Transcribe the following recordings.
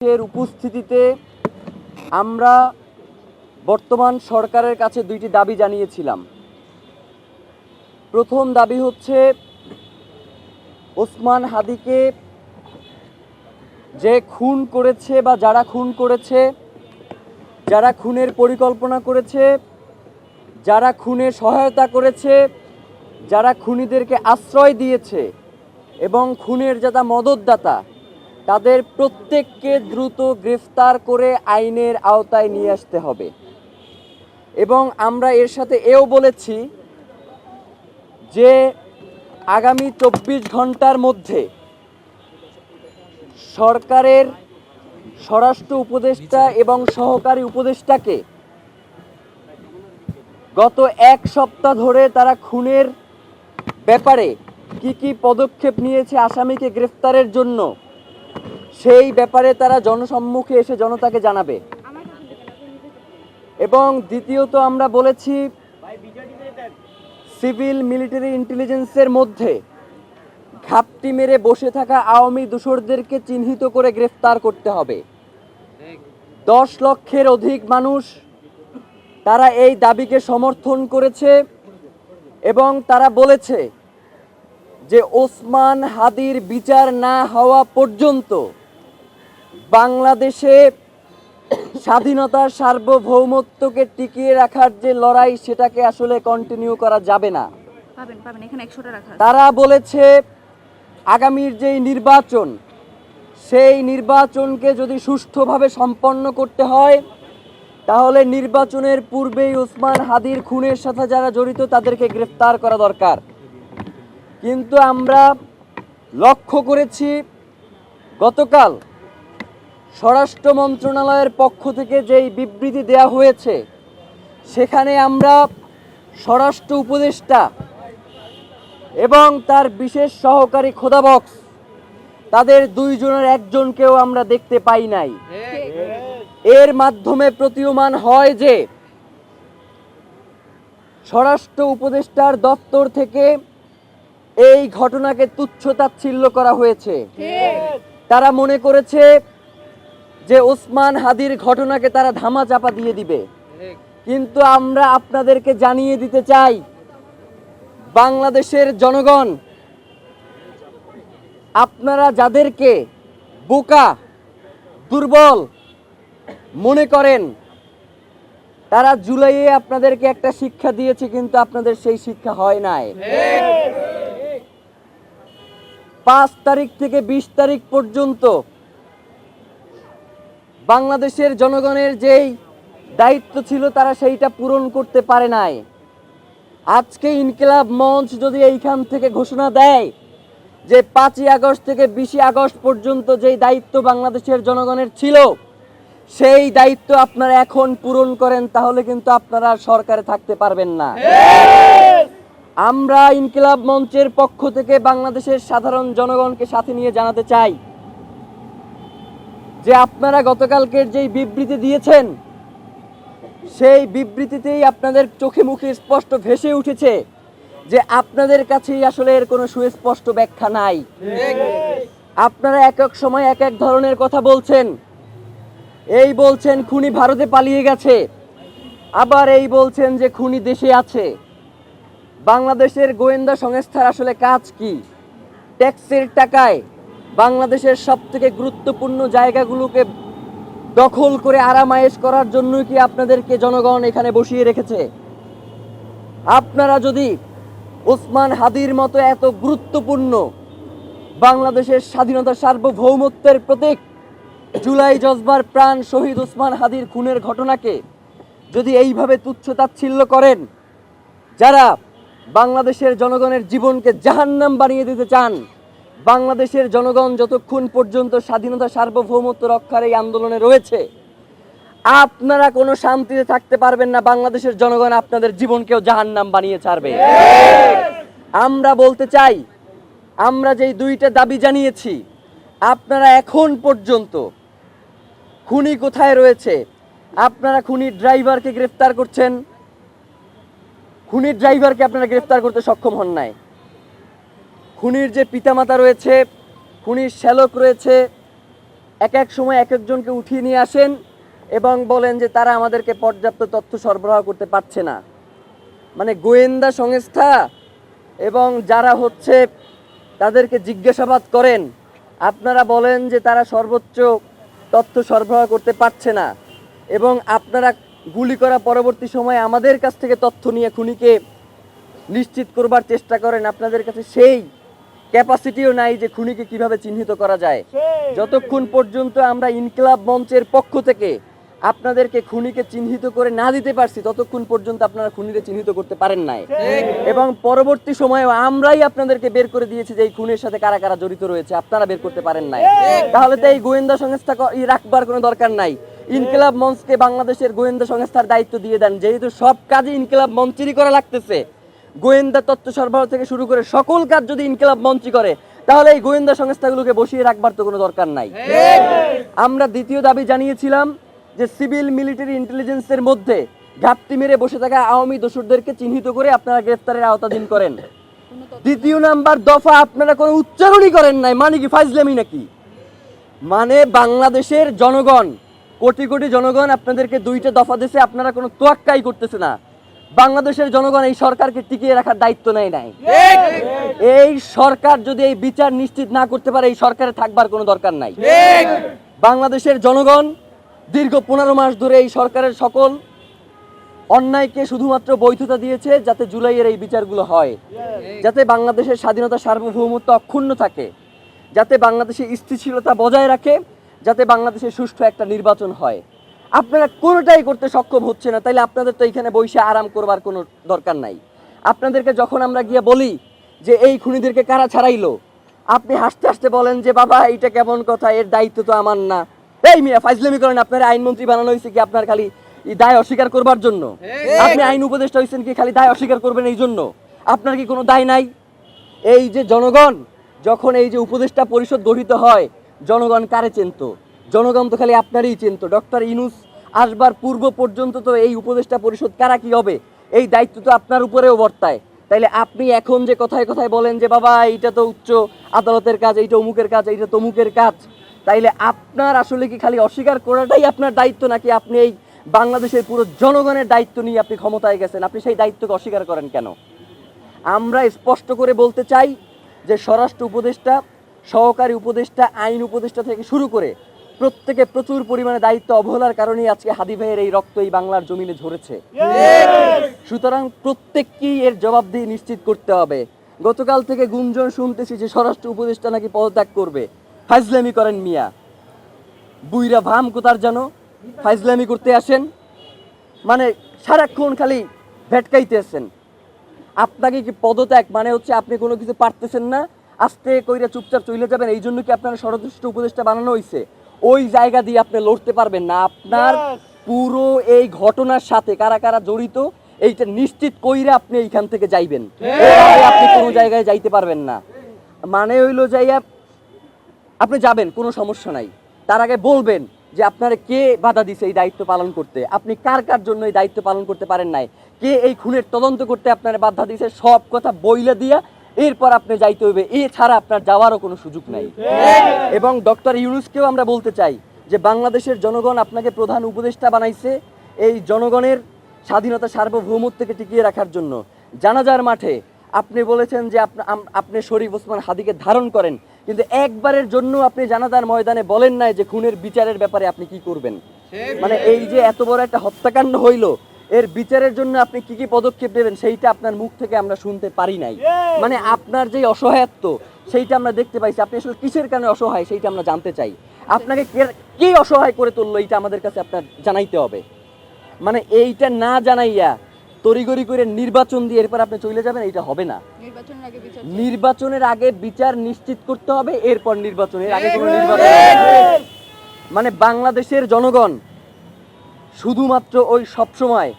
এর উপস্থিতিতে আমরা বর্তমান সরকারের কাছে দুইটি দাবি জানিয়েছিলাম। প্রথম দাবি হচ্ছে ওসমান হাদিকে যে খুন করেছে বা যারা খুন করেছে, যারা খুনের পরিকল্পনা করেছে, যারা খুনে সহায়তা করেছে, যারা খুনিদেরকে আশ্রয় দিয়েছে এবং খুনের যারা মদতদাতা, তাদের প্রত্যেককে দ্রুত গ্রেফতার করে আইনের আওতায় নিয়ে আসতে হবে। এবং আমরা এর সাথে এও বলেছি যে আগামী 24 ঘন্টার মধ্যে সরকারের স্বরাষ্ট্র উপদেষ্টা এবং সহকারী উপদেষ্টাকে গত এক সপ্তাহ ধরে তারা খুনের ব্যাপারে কি পদক্ষেপ নিয়েছে আসামিকে গ্রেফতারের জন্য, সেই ব্যাপারে তারা জনসম্মুখে এসে জনতাকে জানাবে। এবং দ্বিতীয়ত আমরা বলেছি সিভিল মিলিটারি ইন্টেলিজেন্সের মধ্যে ঘাপটি মেরে বসে থাকা আওয়ামী দোসরদেরকে চিহ্নিত করে গ্রেফতার করতে হবে। 10 লক্ষের অধিক মানুষ তারা এই দাবিকে সমর্থন করেছে এবং তারা বলেছে যে ওসমান হাদির বিচার না হওয়া পর্যন্ত বাংলাদেশে স্বাধীনতার সার্বভৌমত্বকে টিকিয়ে রাখার যে লড়াই, সেটাকে আসলে কন্টিনিউ করা যাবে না। তারা বলেছে আগামীর যেই নির্বাচন, সেই নির্বাচনকে যদি সুষ্ঠুভাবে সম্পন্ন করতে হয় তাহলে নির্বাচনের পূর্বেই ওসমান হাদির খুনের সাথে যারা জড়িত তাদেরকে গ্রেফতার করা দরকার। কিন্তু আমরা লক্ষ্য করেছি গতকাল স্বরাষ্ট্র মন্ত্রণালয়ের পক্ষ থেকে যেই বিবৃতি দেয়া হয়েছে, সেখানে আমরা স্বরাষ্ট্র উপদেষ্টা এবং তার বিশেষ সহকারী খোদাবক্স তাদের দুইজনের একজনকেও আমরা দেখতে পাই নাই। এর মাধ্যমে প্রতীয়মান হয় যে স্বরাষ্ট্র উপদেষ্টার দপ্তর থেকে এই ঘটনাকে তুচ্ছ-তাচ্ছিল্য করা হয়েছে। তারা মনে করেছে যে ওসমান হাদির ঘটনাকে তারা ধামাচাপা দিয়ে দিবে। কিন্তু আমরা আপনাদেরকে জানিয়ে দিতে চাই, বাংলাদেশের জনগণ, আপনারা যাদেরকে বোকা, দুর্বল মনে করেন, তারা জুলাইয়ে আপনাদেরকে একটা শিক্ষা দিয়েছে, কিন্তু আপনাদের সেই শিক্ষা হয় নাই। 5 তারিখ থেকে 20 তারিখ পর্যন্ত বাংলাদেশের জনগণের যেই দায়িত্ব ছিল তারা সেইটা পূরণ করতে পারে নাই। আজকে ইনকিলাব মঞ্চ যদি এইখান থেকে ঘোষণা দেয় যে 5ই আগস্ট থেকে 20 আগস্ট পর্যন্ত যেই দায়িত্ব বাংলাদেশের জনগণের ছিল, সেই দায়িত্ব আপনারা এখন পূরণ করেন, তাহলে কিন্তু আপনারা সরকারে থাকতে পারবেন না। আমরা ইনকিলাব মঞ্চের পক্ষ থেকে বাংলাদেশের সাধারণ জনগণকে সাথে নিয়ে জানাতে চাই যে আপনারা গতকালকের যেই বিবৃতি দিয়েছেন, সেই বিবৃতিতেই আপনাদের চোখে মুখে স্পষ্ট ভেসে উঠেছে যে আপনাদের কাছেই আসলে এর কোনো সুস্পষ্ট ব্যাখ্যা নাই। আপনারা এক এক সময় এক এক ধরনের কথা বলছেন। এই বলছেন খুনি ভারতে পালিয়ে গেছে, আবার এই বলছেন যে খুনি দেশে আছে। বাংলাদেশের গোয়েন্দা সংস্থার আসলে কাজ কি? ট্যাক্সের টাকায় বাংলাদেশের সবথেকে গুরুত্বপূর্ণ জায়গাগুলোকে দখল করে আরামায়েশ করার জন্য কি আপনাদেরকে জনগণ এখানে বসিয়ে রেখেছে? আপনারা যদি ওসমান হাদির মতো এত গুরুত্বপূর্ণ বাংলাদেশের স্বাধীনতার সার্বভৌমত্বের প্রতীক জুলাই জজবার প্রাণ শহীদ ওসমান হাদির খুনের ঘটনাকে যদি এইভাবে তুচ্ছ-তাচ্ছিল্য করেন, যারা বাংলাদেশের জনগণের জীবনকে জাহান্নাম বানিয়ে দিতে চান, বাংলাদেশের জনগণ যতক্ষণ পর্যন্ত স্বাধীনতা সার্বভৌমত্ব রক্ষার এই আন্দোলনে রয়েছে, আপনারা কোনো শান্তিতে থাকতে পারবেন না। বাংলাদেশের জনগণ আপনাদের জীবনকেও জাহান্নাম বানিয়ে ছাড়বে। আমরা বলতে চাই, আমরা যেই দুইটা দাবি জানিয়েছি, আপনারা এখন পর্যন্ত খুনি কোথায় রয়েছে? আপনারা খুনির ড্রাইভারকে গ্রেফতার করছেন, খুনির ড্রাইভারকে আপনারা গ্রেফতার করতে সক্ষম হন নাই। খুনির যে পিতামাতা রয়েছে, খুনির শ্যালক রয়েছে, এক এক সময় এক একজনকে উঠিয়ে নিয়ে আসেন এবং বলেন যে তারা আমাদেরকে পর্যাপ্ত তথ্য সরবরাহ করতে পারছে না। মানে গোয়েন্দা সংস্থা এবং যারা হচ্ছে তাদেরকে জিজ্ঞাসাবাদ করেন, আপনারা বলেন যে তারা সর্বোচ্চ তথ্য সরবরাহ করতে পারছে না, এবং আপনারা গুলি করা পরবর্তী সময়ে আমাদের কাছ থেকে তথ্য নিয়ে খুনিকে নিশ্চিত করবার চেষ্টা করেন। আপনাদের কাছে সেই ক্যাপাসিটিও নাই যে খুনিকে কিভাবে চিহ্নিত করা যায়। যতক্ষণ পর্যন্ত আমরা ইনকিলাব মঞ্চের পক্ষ থেকে আপনাদেরকে খুনিকে চিহ্নিত করে না দিতে পারছি, ততক্ষণ পর্যন্ত আপনারা খুনিকে চিহ্নিত করতে পারেন নাই। এবং পরবর্তী সময়েও আমরাই আপনাদেরকে বের করে দিয়েছি যে এই খুনের সাথে কারা কারা জড়িত রয়েছে, আপনারা বের করতে পারেন নাই। তাহলে তো এই গোয়েন্দা সংস্থা রাখবার কোনো দরকার নাই। ইনকিলাব মঞ্চকে বাংলাদেশের গোয়েন্দা সংস্থার দায়িত্ব দিয়ে দেন, যেহেতু সব কাজে ইনকিলাব মঞ্চেরই করা লাগতেছে। গোয়েন্দা তথ্য সরবরাহ থেকে শুরু করে সকল কাজ যদি ইনকিলাব মঞ্চই করে, তাহলে এই গোয়েন্দা সংস্থাগুলোকে বসিয়ে রাখবার তো কোনো দরকার নাই। আমরা দ্বিতীয় দাবি জানিয়েছিলাম যে সিভিল মিলিটারি ইন্টেলিজেন্সের মধ্যে ঘাপটি মেরে বসে থাকা আওয়ামী দোসরদেরকে চিহ্নিত করে আপনারা গ্রেফতারের আওতাধীন করেন। দ্বিতীয় নাম্বার দফা আপনারা কোনো উচ্চারণই করেন নাই, মানে কি ফাইজলামি নাকি? মানে বাংলাদেশের জনগণ, কোটি কোটি জনগণ আপনাদেরকে দুইটা দফা দিয়েছে, আপনারা কোনো তোয়াক্কাই করতেছে না। বাংলাদেশের জনগণ এই সরকারকে টিকিয়ে রাখার দায়িত্ব নেয় নাই। এই সরকার যদি এই বিচার নিশ্চিত না করতে পারে, এই সরকারে থাকবার কোনো দরকার নাই। বাংলাদেশের জনগণ দীর্ঘ 15 মাস ধরে এই সরকারের সকল অন্যায়কে শুধুমাত্র বৈধতা দিয়েছে যাতে জুলাইয়ের এই বিচারগুলো হয়, যাতে বাংলাদেশের স্বাধীনতা সার্বভৌমত্ব অক্ষুণ্ণ থাকে, যাতে বাংলাদেশের স্থিতিশীলতা বজায় রাখে, যাতে বাংলাদেশে সুষ্ঠু একটা নির্বাচন হয়। আপনারা কোনোটাই করতে সক্ষম হচ্ছে না, তাইলে আপনাদের তো এইখানে বসে আরাম করবার কোনো দরকার নাই। আপনাদেরকে যখন আমরা গিয়ে বলি যে এই খুনিদেরকে কারা ছাড়াইলো, আপনি হাসতে হাসতে বলেন যে বাবা এইটা কেমন কথা, এর দায়িত্ব তো আমার না। এই মিয়া ফাইজলামি করেন। আপনার আইনমন্ত্রী বানানো হয়েছে কি আপনার খালি দায় অস্বীকার করবার জন্য? আপনি আইন উপদেষ্টা হয়েছেন কি খালি দায় অস্বীকার করবেন এই জন্য? আপনার কি কোনো দায় নাই? এই যে জনগণ, যখন এই যে উপদেষ্টা পরিষদ গঠিত হয়, জনগণ কারে চিনত? জনগণ তো খালি আপনারই চিনত। ডক্টর ইউনূস আসবার পূর্ব পর্যন্ত তো এই উপদেষ্টা পরিষদ কারা কি হবে, এই দায়িত্ব তো আপনার উপরেও বর্তায়। তাইলে আপনি এখন যে কথায় কথায় বলেন যে বাবা এইটা তো উচ্চ আদালতের কাজ, এইটা অমুকের কাজ, এইটা তমুকের কাজ, তাইলে আপনার আসলে কি খালি অস্বীকার করাটাই আপনার দায়িত্ব, নাকি আপনি এই বাংলাদেশের পুরো জনগণের দায়িত্ব নিয়ে আপনি ক্ষমতায় গেছেন? আপনি সেই দায়িত্বকে অস্বীকার করেন কেন? আমরা স্পষ্ট করে বলতে চাই যে স্বরাষ্ট্র উপদেষ্টা, সহকারী উপদেষ্টা, আইন উপদেষ্টা থেকে শুরু করে প্রত্যেকে প্রচুর পরিমাণে দায়িত্ব অবহেলার কারণেই আজকে হাদি ভাইয়ের এই রক্ত এই বাংলার জমিনে ঝরেছে। সুতরাং প্রত্যেককেই এর জবাবদিহি নিশ্চিত করতে হবে। গতকাল থেকে গুঞ্জন শুনতেছি যে স্বরাষ্ট্র উপদেষ্টা নাকি পদত্যাগ করবে। ফাইজলামি করেন মিয়া, বুইরা ভাম কোথার জানো ফাইজলামি করতে আসেন, মানে সারাক্ষণ খালি ভেটকাইতে আসেন। আপনাকে কি পদত্যাগ মানে হচ্ছে আপনি কোনো কিছু পারতেছেন না, আস্তে কইরা চুপচাপ চলে যাবেন, এই জন্য কি আপনার স্বরাষ্ট্র উপদেষ্টা বানানো হয়েছে? ওই জায়গা দিয়ে আপনি লড়তে পারবেন না। আপনার পুরো এই ঘটনার সাথে কারা কারা জড়িত এইটা নিশ্চিত কইরা আপনি এইখান থেকে যাইবেন, আপনি কোনো জায়গায় যাইতে পারবেন না। মানে হইলো যাইয়া আপনি যাবেন, কোনো সমস্যা নাই, তার আগে বলবেন যে আপনারা কে বাধা দিছে এই দায়িত্ব পালন করতে, আপনি কার কার জন্য এই দায়িত্ব পালন করতে পারেন নাই, কে এই খুনের তদন্ত করতে আপনারা বাধা দিছে, সব কথা বইলা দিয়া এরপর আপনি যাইতে হইবে। এছাড়া আপনার যাওয়ারও কোনো সুযোগ নাই। এবং ডক্টর ইউনূসকেও আমরা বলতে চাই যে বাংলাদেশের জনগণ আপনাকে প্রধান উপদেষ্টা বানাইছে এই জনগণের স্বাধীনতা সার্বভৌমত্বকে টিকিয়ে রাখার জন্য। জানাজার মাঠে আপনি বলেছেন যে আপনি শরীফ ওসমান হাদিকে ধারণ করেন, কিন্তু একবারের জন্য আপনি জানাজার ময়দানে বলেন নাই যে খুনের বিচারের ব্যাপারে আপনি কি করবেন। মানে এই যে এত বড় একটা হত্যাকাণ্ড হইলো, এর বিচারের জন্য আপনি কি কি পদক্ষেপ নেবেন সেইটা আপনার মুখ থেকে আমরা শুনতে পারি নাই। মানে আপনার যে অসহায়ত্ব সেইটা আমরা দেখতে পাইছি। আপনি আসলে কিসের কারণে অসহায় সেইটা আমরা জানতে চাই। আপনাকে কে অসহায় করে তুললো এইটা আমাদের কাছে আপনার জানাইতে হবে। মানে এইটা না জানাইয়া তড়িগড়ি করে নির্বাচন দিয়ে এরপর আপনি চলে যাবেন, এইটা হবে না। নির্বাচনের আগে বিচার নিশ্চিত করতে হবে, এরপর নির্বাচনের আগে কোনো নির্বাচন। মানে বাংলাদেশের জনগণ শুধুমাত্র ওই সবসময়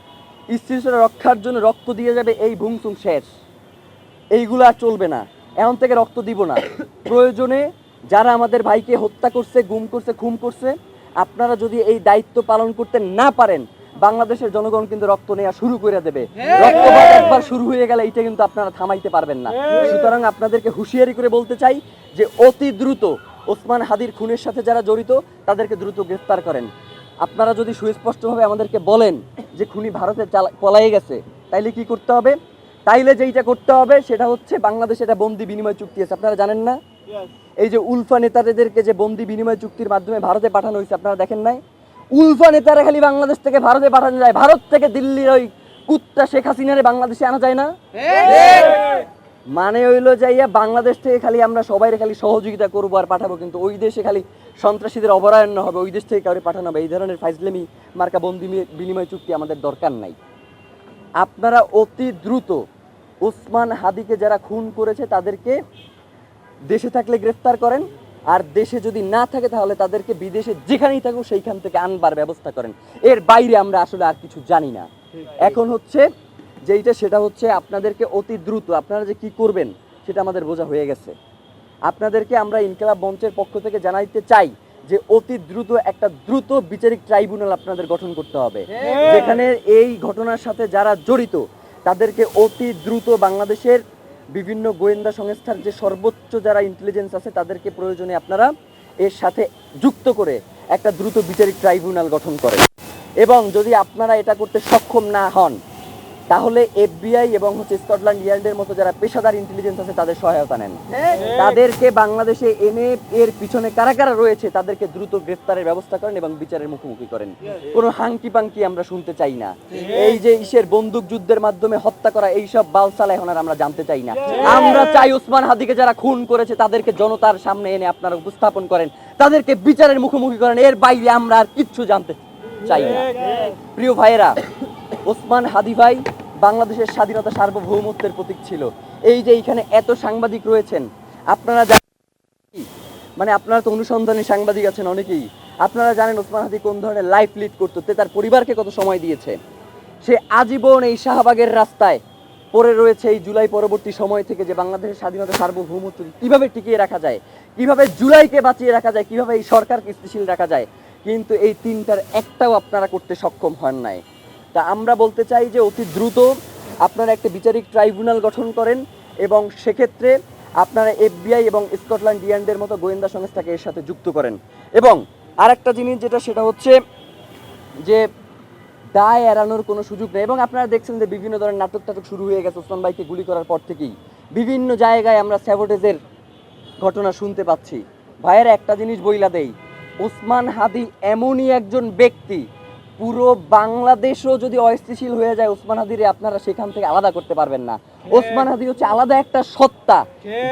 স্থিতিশীলতা রক্ষার জন্য রক্ত দিয়ে যাবে, এই ভুংসুম শেষ, এইগুলো আর চলবে না। এখন থেকে রক্ত দিব না। প্রয়োজনে যারা আমাদের ভাইকে হত্যা করছে, গুম করছে, খুন করছে, আপনারা যদি এই দায়িত্ব পালন করতে না পারেন, বাংলাদেশের জনগণ কিন্তু রক্ত নেওয়া শুরু করে দেবে। রক্তপাত একবার শুরু হয়ে গেলে এইটা কিন্তু আপনারা থামাইতে পারবেন না। সুতরাং আপনাদেরকে হুঁশিয়ারি করে বলতে চাই যে অতি দ্রুত ওসমান হাদির খুনের সাথে যারা জড়িত তাদেরকে দ্রুত গ্রেফতার করেন। আপনারা যদি সুস্পষ্টভাবে আমাদেরকে বলেন যে খুনি ভারতে পলায়ে গেছে, তাইলে কি করতে হবে? তাইলে যেইটা করতে হবে সেটা হচ্ছে বাংলাদেশে একটা বন্দি বিনিময় চুক্তি আছে, আপনারা জানেন না? এই যে উলফা নেতাদেরকে যে বন্দি বিনিময় চুক্তির মাধ্যমে ভারতে পাঠানো হয়েছে, আপনারা দেখেন নাই? উলফা নেতারা খালি বাংলাদেশ থেকে ভারতে পাঠানো যায়, ভারত থেকে দিল্লির ওই কুত্তা শেখ হাসিনারে বাংলাদেশে আনা যায় না। মানে হইলো যাইয়া বাংলাদেশ থেকে খালি আমরা সবাই খালি সহযোগিতা করবো আর পাঠাবো, কিন্তু ওই দেশে খালি সন্ত্রাসীদের অভয়ারণ্য হবে, ওই দেশ থেকে কাউরে পাঠানো হবে। এই ধরনের ফাইজলামি মার্কা বন্দি বিনিময় চুক্তি আমাদের দরকার নাই। আপনারা অতি দ্রুত ওসমান হাদিকে যারা খুন করেছে তাদেরকে দেশে থাকলে গ্রেফতার করেন, আর দেশে যদি না থাকে তাহলে তাদেরকে বিদেশে যেখানেই থাকুক সেইখান থেকে আনবার ব্যবস্থা করেন। এর বাইরে আমরা আসলে আর কিছু জানি না। এখন হচ্ছে যেইটা সেটা হচ্ছে আপনাদেরকে অতি দ্রুত আপনারা যে কি করবেন সেটা আমাদের বোঝা হয়ে গেছে। আপনাদেরকে আমরা ইনকিলাব মঞ্চের পক্ষ থেকে জানাইতে চাই যে অতি দ্রুত একটা দ্রুত বিচারিক ট্রাইব্যুনাল আপনাদের গঠন করতে হবে, যেখানে এই ঘটনার সাথে যারা জড়িত তাদেরকে অতি দ্রুত বাংলাদেশের বিভিন্ন গোয়েন্দা সংস্থার যে সর্বোচ্চ যারা ইন্টেলিজেন্স আছে তাদেরকে প্রয়োজনে আপনারা এর সাথে যুক্ত করে একটা দ্রুত বিচারিক ট্রাইব্যুনাল গঠন করেন। এবং যদি আপনারা এটা করতে সক্ষম না হন তাহলে এফবিআই এবং স্কটল্যান্ড ইয়ার্ডের মতো যারা পেশাদার ইন্টেলিজেন্স আছে তাদের সহায়তা নেন, তাদেরকে বাংলাদেশে এনে এর পিছনে কারা কারা রয়েছে তাদেরকে দ্রুত গ্রেফতারের ব্যবস্থা করেন এবং বিচারের মুখোমুখি করেন। কোনো হাঙ্কি পাঙ্কি আমরা শুনতে চাই না। এই যে ইসের বন্দুক যুদ্ধের মাধ্যমে হত্যা করা এইসব বালসালা এখন আর আমরা জানতে চাই না। আমরা চাই ওসমান হাদিকে যারা খুন করেছে তাদেরকে জনতার সামনে এনে আপনারা উপস্থাপন করেন, তাদেরকে বিচারের মুখোমুখি করেন। এর বাইরে আমরা আর কিচ্ছু জানতে চাই না। প্রিয় ভাইয়েরা, ওসমান হাদি ভাই বাংলাদেশের স্বাধীনতা সার্বভৌমত্বের প্রতীক ছিল। এই যে এইখানে এত সাংবাদিক রয়েছেন, আপনারা মানে আপনারা তো অনুসন্ধানী সাংবাদিক আছেন অনেকেই, আপনারা জানেন ওসমান হাদি কোন ধরনের লাইফ লিড করতো, তার পরিবারকে কত সময় দিয়েছে। সে আজীবন এই শাহবাগের রাস্তায় পড়ে রয়েছে এই জুলাই পরবর্তী সময় থেকে, যে বাংলাদেশের স্বাধীনতা সার্বভৌমত্ব কিভাবে টিকিয়ে রাখা যায়, কিভাবে জুলাইকে বাঁচিয়ে রাখা যায়, কিভাবে এই সরকারকে স্থিতিশীল রাখা যায়। কিন্তু এই তিনটার একটাও আপনারা করতে সক্ষম হন নাই। তা আমরা বলতে চাই যে অতি দ্রুত আপনারা একটা বিচারিক ট্রাইব্যুনাল গঠন করেন এবং সেক্ষেত্রে আপনারা এফবিআই এবং স্কটল্যান্ড ইয়ার্ডের মতো গোয়েন্দা সংস্থাকে এর সাথে যুক্ত করেন। এবং আরেকটা জিনিস যেটা সেটা হচ্ছে যে দায় এড়ানোর কোনো সুযোগ নেই। এবং আপনারা দেখছেন যে বিভিন্ন ধরনের নাটক টাটক শুরু হয়ে গেছে ওসমান ভাইকে গুলি করার পর থেকেই। বিভিন্ন জায়গায় আমরা স্যাবোটেজের ঘটনা শুনতে পাচ্ছি। ভাইয়ের একটা জিনিস বইলা দেই, ওসমান হাদি এমনই একজন ব্যক্তি, পুরো বাংলাদেশও যদি অস্থিতিশীল হয়ে যায় ওসমান হাদিরে আপনারা সেখান থেকে আলাদা করতে পারবেন না। ওসমান হাদি হচ্ছে আলাদা একটা সত্তা,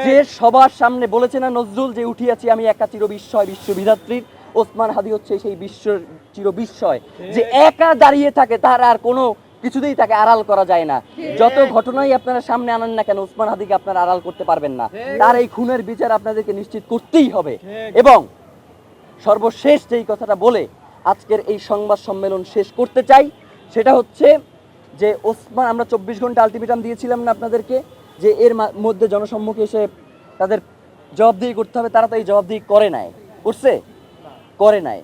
যে সবার সামনে বলেছে না নজরুল যে উঠিয়াছি আমি একা চির বিস্ময় বিশ্ববিধাত্রীর। ওসমান হাদি হচ্ছে সেই বিশ্বের চির বিস্ময়, যে একা দাঁড়িয়ে থাকে, তার আর কোনো কিছুতেই তাকে আড়াল করা যায় না। যত ঘটনাই আপনারা সামনে আনেন না কেন ওসমান হাদিকে আপনারা আড়াল করতে পারবেন না। তার এই খুনের বিচার আপনাদেরকে নিশ্চিত করতেই হবে। এবং সর্বশেষ যেই কথাটা বলে আজকের এই সংবাদ সম্মেলন শেষ করতে চাই সেটা হচ্ছে যে ওসমান, আমরা 24 ঘন্টা আলটিমেটাম দিয়েছিলাম না আপনাদেরকে, যে এর মধ্যে জনসম্মুখে এসে তাদের জবাবদিহি করতে হবে, তারা তো এই জবাবদিহি করে নাই।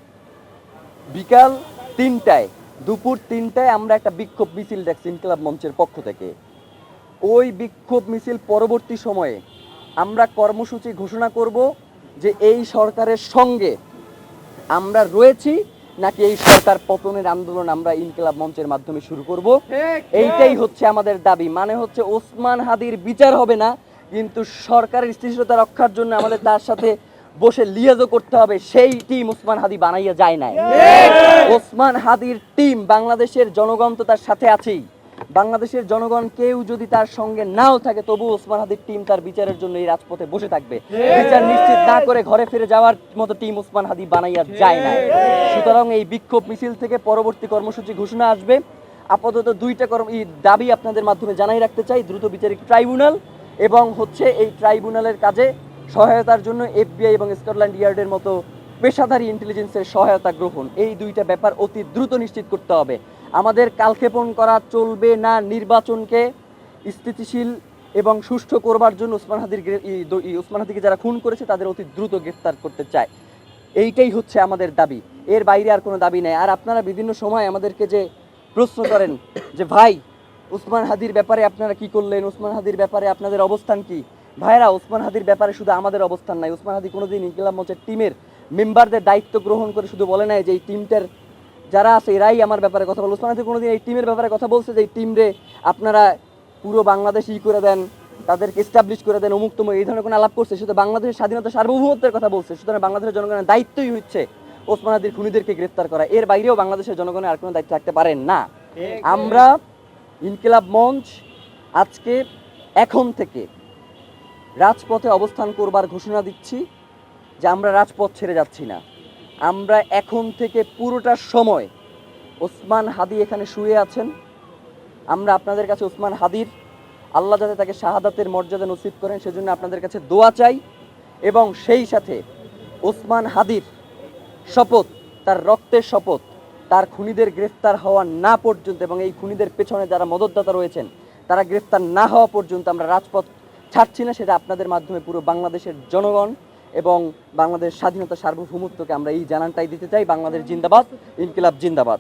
বিকাল 3টায়, দুপুর 3টায় আমরা একটা বিক্ষোভ মিছিল দেখছি ইনকিলাব মঞ্চের পক্ষ থেকে। ওই বিক্ষোভ মিছিল পরবর্তী সময়ে আমরা কর্মসূচি ঘোষণা করব যে এই সরকারের সঙ্গে আমরা রয়েছি নাকি এই সরকার পতনের আন্দোলন আমরা ইনকিলাব মঞ্চের মাধ্যমে শুরু করব। এইটাই হচ্ছে আমাদের দাবি। মানে হচ্ছে ওসমান হাদির বিচার হবে না, কিন্তু সরকারের স্থিতিশীলতা রক্ষার জন্য আমাদের তার সাথে বসে লিয়াজও করতে হবে। সেই টিম ওসমান হাদি বানাইয়া যায় নাই। ওসমান হাদির টিম, বাংলাদেশের জনগণ তো তার সাথে আছেই। বাংলাদেশের জনগণ কেউ যদি তার সঙ্গে নাও থাকে তবু ওসমান হাদির টিম তার বিচারের জন্য এই রাজপথে বসে থাকবে। বিচার নিশ্চিত না করে ঘরে ফিরে যাওয়ার মতো টিম ওসমান হাদি বানাইয়া যায় না। সুতরাং এই বিক্ষোভ মিছিল থেকে পরবর্তী কর্মসূচি ঘোষণা আসবে। আপাতত দুইটা দাবি আপনাদের মাধ্যমে জানাই রাখতে চাই: দ্রুত বিচারিক ট্রাইব্যুনাল এবং হচ্ছে এই ট্রাইব্যুনালের কাজে সহায়তার জন্য এফবিআই এবং স্কটল্যান্ড ইয়ার্ডের মতো পেশাদারী ইন্টেলিজেন্সের সহায়তা গ্রহণ। এই দুইটা ব্যাপার অতি দ্রুত নিশ্চিত করতে হবে। আমাদের কালক্ষেপণ করা চলবে না। নির্বাচনকে স্থিতিশীল এবং সুষ্ঠু করবার জন্য ওসমান হাদিকে যারা খুন করেছে তাদের অতি দ্রুত গ্রেফতার করতে চায়। এইটাই হচ্ছে আমাদের দাবি, এর বাইরে আর কোনো দাবি নেই। আর আপনারা বিভিন্ন সময় আমাদেরকে যে প্রশ্ন করেন যে ভাই ওসমান হাদির ব্যাপারে আপনারা কি করলেন, ওসমান হাদির ব্যাপারে আপনাদের অবস্থান কি, ভাইরা, ওসমান হাদির ব্যাপারে শুধু আমাদের অবস্থান নাই। ওসমান হাদি কোনোদিন ইনকিলাব মঞ্চের টিমের মেম্বারদের দায়িত্ব গ্রহণ করে শুধু বলে নাই যে এই টিমটার যারা আছে এরাই আমার ব্যাপারে কথা বলে। ওসমান হাদি কোনোদিন এই টিমের ব্যাপারে কথা বলছে যে এই টিমরে আপনারা পুরো বাংলাদেশ করে দেন, তাদেরকে এস্টাবলিশ করে দেন, অমুক তমুক, এই ধরনের কোনো আলাপ করছে? শুধু বাংলাদেশের স্বাধীনতা সার্বভৌমত্বের কথা বলছে। সুতরাং বাংলাদেশের জনগণের দায়িত্বই হচ্ছে ওসমান হাদির খুনিদেরকে গ্রেফতার করা। এর বাইরেও বাংলাদেশের জনগণের আর কোনো দায়িত্ব থাকতে পারেন না। আমরা ইনকিলাব মঞ্চ আজকে এখন থেকে রাজপথে অবস্থান করবার ঘোষণা দিচ্ছি যে আমরা রাজপথ ছেড়ে যাচ্ছি না। আমরা এখন থেকে পুরোটা সময়, ওসমান হাদি এখানে শুয়ে আছেন, আমরা আপনাদের কাছে ওসমান হাদির আল্লাহ যাতে তাকে শাহাদাতের মর্যাদা নসিব করেন সেজন্য আপনাদের কাছে দোয়া চাই। এবং সেই সাথে ওসমান হাদির শপথ, তার রক্তের শপথ, তার খুনিদের গ্রেফতার হওয়া না পর্যন্ত এবং এই খুনিদের পেছনে যারা মদতদাতা রয়েছেন তারা গ্রেফতার না হওয়া পর্যন্ত আমরা রাজপথ ছাড়ছি না। সেটা আপনাদের মাধ্যমে পুরো বাংলাদেশের জনগণ এবং বাংলাদেশ স্বাধীনতা সার্বভৌমত্বকে আমরা এই জানানটাই দিতে চাই। বাংলাদেশ জিন্দাবাদ, ইনকিলাব জিন্দাবাদ।